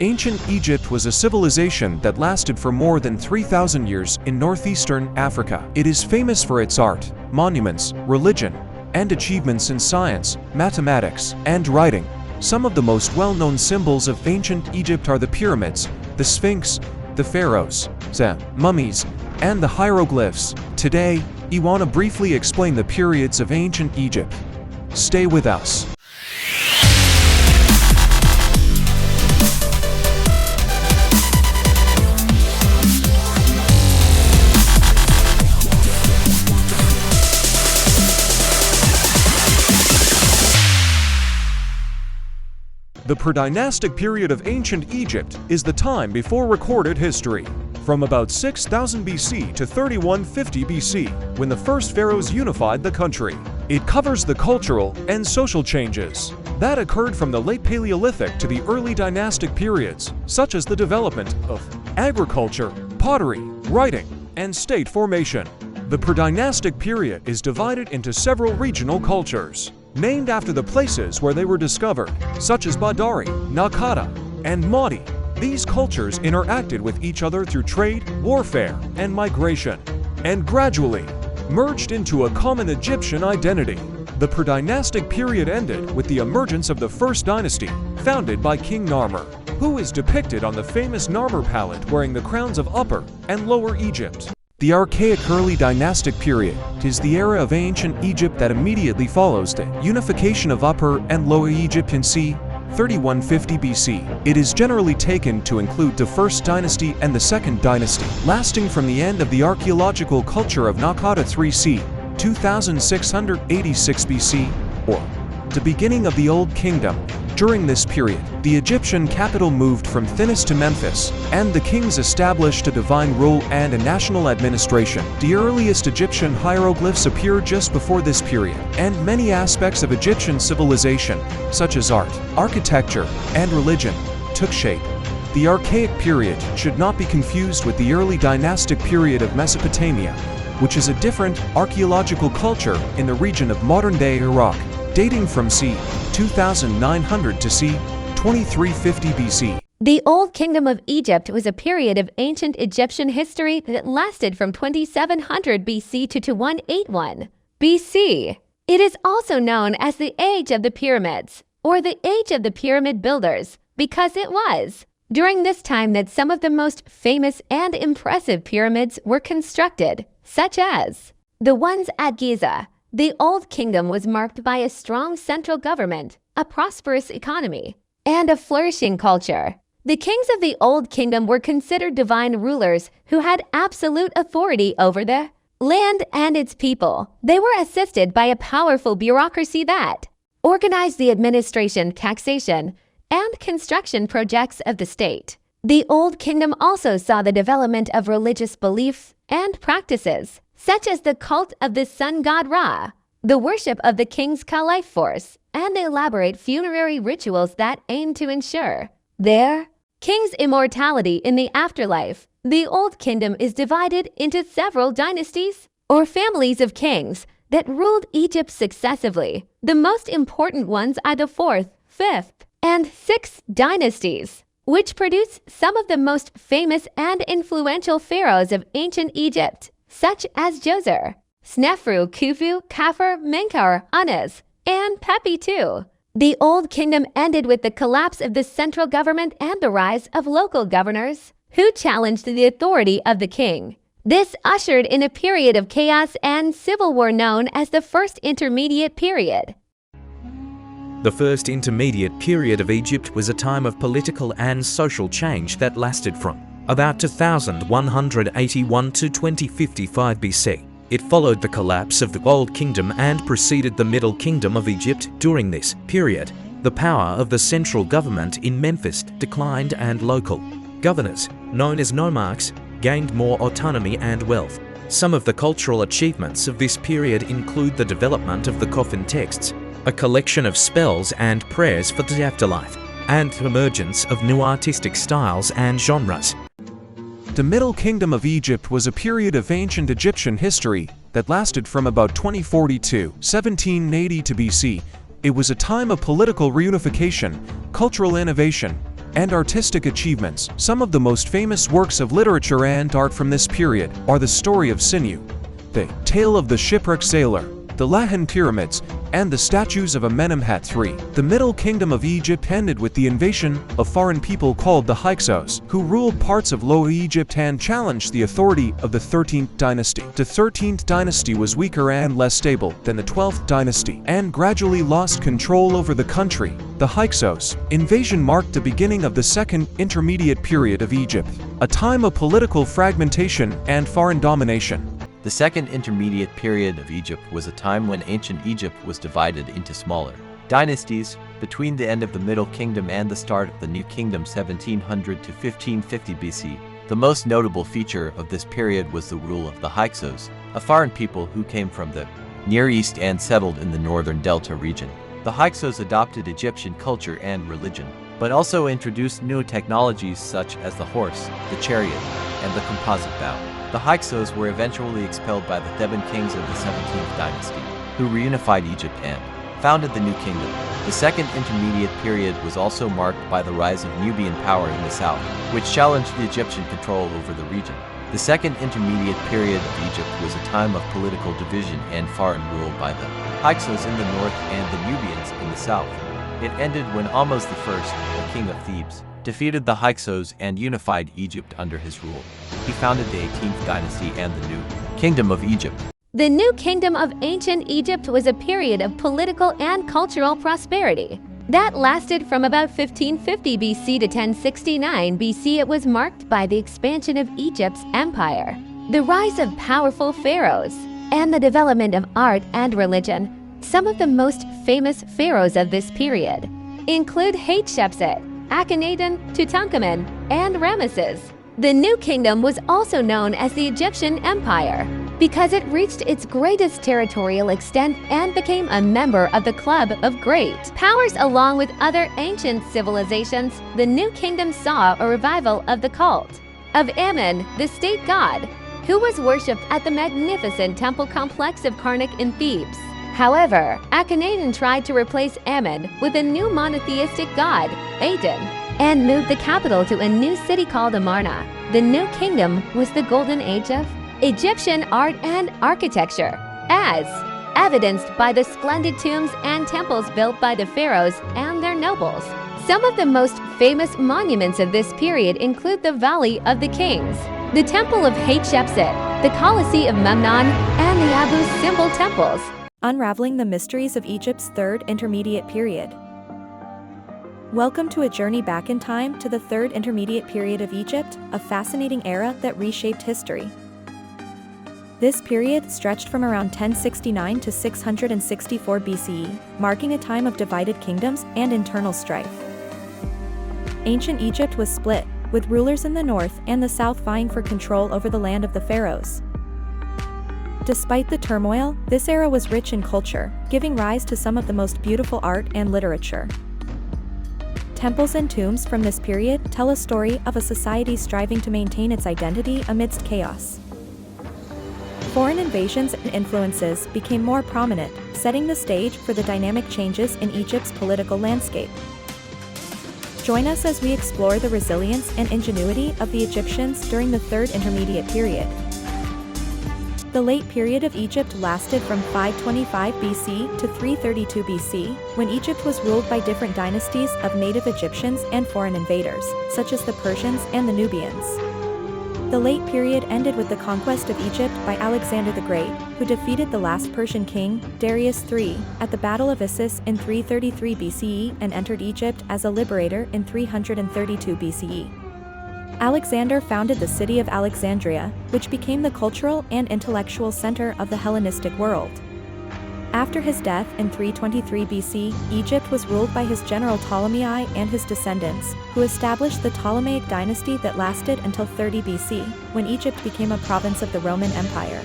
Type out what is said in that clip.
Ancient Egypt was a civilization that lasted for more than 3,000 years in northeastern Africa. It is famous for its art, monuments, religion, and achievements in science, mathematics, and writing. Some of the most well-known symbols of ancient Egypt are the pyramids, the Sphinx, the pharaohs, the mummies, and the hieroglyphs. Today, we want to briefly explain the periods of ancient Egypt. Stay with us. The pre-dynastic period of ancient Egypt is the time before recorded history, from about 6000 BC to 3150 BC, when the first pharaohs unified the country. It covers the cultural and social changes that occurred from the late Paleolithic to the early dynastic periods, such as the development of agriculture, pottery, writing, and state formation. The pre-dynastic period is divided into several regional cultures, named after the places where they were discovered, such as Badari, Nakata, and Madi. These cultures interacted with each other through trade, warfare, and migration, and gradually merged into a common Egyptian identity. The pre-dynastic period ended with the emergence of the first dynasty, founded by King Narmer, who is depicted on the famous Narmer palette wearing the crowns of Upper and Lower Egypt. The archaic early dynastic period is the era of ancient Egypt that immediately follows the unification of Upper and Lower Egypt in c. 3150 BC. It is generally taken to include the first dynasty and the second dynasty, lasting from the end of the archaeological culture of Nakata 3c. 2686 BC, or the beginning of the Old Kingdom. During this period, the Egyptian capital moved from Thinis to Memphis, and the kings established a divine rule and a national administration. The earliest Egyptian hieroglyphs appeared just before this period, and many aspects of Egyptian civilization, such as art, architecture, and religion, took shape. The archaic period should not be confused with the early dynastic period of Mesopotamia, which is a different archaeological culture in the region of modern-day Iraq, dating from c. 2900 to c. 2350 BC. The Old Kingdom of Egypt was a period of ancient Egyptian history that lasted from 2700 BC to 2181 BC. It is also known as the Age of the Pyramids, or the Age of the Pyramid Builders, because it was during this time that some of the most famous and impressive pyramids were constructed, such as the ones at Giza. The Old Kingdom was marked by a strong central government, a prosperous economy, and a flourishing culture. The kings of the Old Kingdom were considered divine rulers who had absolute authority over the land and its people. They were assisted by a powerful bureaucracy that organized the administration, taxation, and construction projects of the state. The Old Kingdom also saw the development of religious beliefs and practices, such as the cult of the sun god Ra, the worship of the king's Ka-life force, and the elaborate funerary rituals that aim to ensure their king's immortality in the afterlife. The Old Kingdom is divided into several dynasties, or families of kings, that ruled Egypt successively. The most important ones are the 4th, 5th, and 6th dynasties, which produced some of the most famous and influential pharaohs of ancient Egypt, such as Djoser, Snefru, Khufu, Khafre, Menkaure, Annes, and Pepi II. The Old Kingdom ended with the collapse of the central government and the rise of local governors, who challenged the authority of the king. This ushered in a period of chaos and civil war known as the First Intermediate Period. The First Intermediate Period of Egypt was a time of political and social change that lasted from about 2181 to 2055 BC. It followed the collapse of the Old Kingdom and preceded the Middle Kingdom of Egypt. During this period, the power of the central government in Memphis declined and local governors, known as nomarchs, gained more autonomy and wealth. Some of the cultural achievements of this period include the development of the coffin texts, a collection of spells and prayers for the afterlife, and the emergence of new artistic styles and genres. The Middle Kingdom of Egypt was a period of ancient Egyptian history that lasted from about 2040 to 1780 to BC. It was a time of political reunification, cultural innovation, and artistic achievements. Some of the most famous works of literature and art from this period are the story of Sinew, the tale of the shipwrecked sailor, the Lahan pyramids, and the statues of Amenemhat III. The Middle Kingdom of Egypt ended with the invasion of foreign people called the Hyksos, who ruled parts of Lower Egypt and challenged the authority of the 13th dynasty. The 13th dynasty was weaker and less stable than the 12th dynasty, and gradually lost control over the country. The Hyksos invasion marked the beginning of the Second Intermediate Period of Egypt, a time of political fragmentation and foreign domination. The Second Intermediate Period of Egypt was a time when ancient Egypt was divided into smaller dynasties. Between the end of the Middle Kingdom and the start of the New Kingdom 1700 to 1550 BC, the most notable feature of this period was the rule of the Hyksos, a foreign people who came from the Near East and settled in the northern Delta region. The Hyksos adopted Egyptian culture and religion, but also introduced new technologies such as the horse, the chariot, and the composite bow. The Hyksos were eventually expelled by the Theban kings of the 17th dynasty, who reunified Egypt and founded the New Kingdom. The Second Intermediate Period was also marked by the rise of Nubian power in the south, which challenged the Egyptian control over the region. The Second Intermediate Period of Egypt was a time of political division and foreign rule by the Hyksos in the north and the Nubians in the south. It ended when Ahmose I, the king of Thebes, defeated the Hyksos and unified Egypt under his rule. He founded the 18th dynasty and the New Kingdom of Egypt. The New Kingdom of Ancient Egypt was a period of political and cultural prosperity that lasted from about 1550 BC to 1069 BC. It was marked by the expansion of Egypt's empire, the rise of powerful pharaohs, and the development of art and religion. Some of the most famous pharaohs of this period include Hatshepsut, Akhenaten, Tutankhamun, and Ramesses. The New Kingdom was also known as the Egyptian Empire because it reached its greatest territorial extent and became a member of the Club of Great Powers. Along with other ancient civilizations, the New Kingdom saw a revival of the cult of Ammon, the state god, who was worshipped at the magnificent temple complex of Karnak in Thebes. However, Akhenaten tried to replace Ammon with a new monotheistic god, Aten, and moved the capital to a new city called Amarna. The New Kingdom was the golden age of Egyptian art and architecture, as evidenced by the splendid tombs and temples built by the pharaohs and their nobles. Some of the most famous monuments of this period include the Valley of the Kings, the Temple of Hatshepsut, the Colosseum of Memnon, and the Abu Simbel temples. Unraveling the mysteries of Egypt's Third Intermediate Period. Welcome to a journey back in time to the Third Intermediate Period of Egypt, a fascinating era that reshaped history. This period stretched from around 1069 to 664 BCE, marking a time of divided kingdoms and internal strife. Ancient Egypt was split, with rulers in the north and the south vying for control over the land of the pharaohs. Despite the turmoil, this era was rich in culture, giving rise to some of the most beautiful art and literature. Temples and tombs from this period tell a story of a society striving to maintain its identity amidst chaos. Foreign invasions and influences became more prominent, setting the stage for the dynamic changes in Egypt's political landscape. Join us as we explore the resilience and ingenuity of the Egyptians during the Third Intermediate Period. The late period of Egypt lasted from 525 BC to 332 BC, when Egypt was ruled by different dynasties of native Egyptians and foreign invaders, such as the Persians and the Nubians. The late period ended with the conquest of Egypt by Alexander the Great, who defeated the last Persian king, Darius III, at the Battle of Issus in 333 BCE and entered Egypt as a liberator in 332 BCE. Alexander founded the city of Alexandria, which became the cultural and intellectual center of the Hellenistic world. After his death in 323 BC, Egypt was ruled by his general Ptolemy I and his descendants, who established the Ptolemaic dynasty that lasted until 30 BC, when Egypt became a province of the Roman Empire.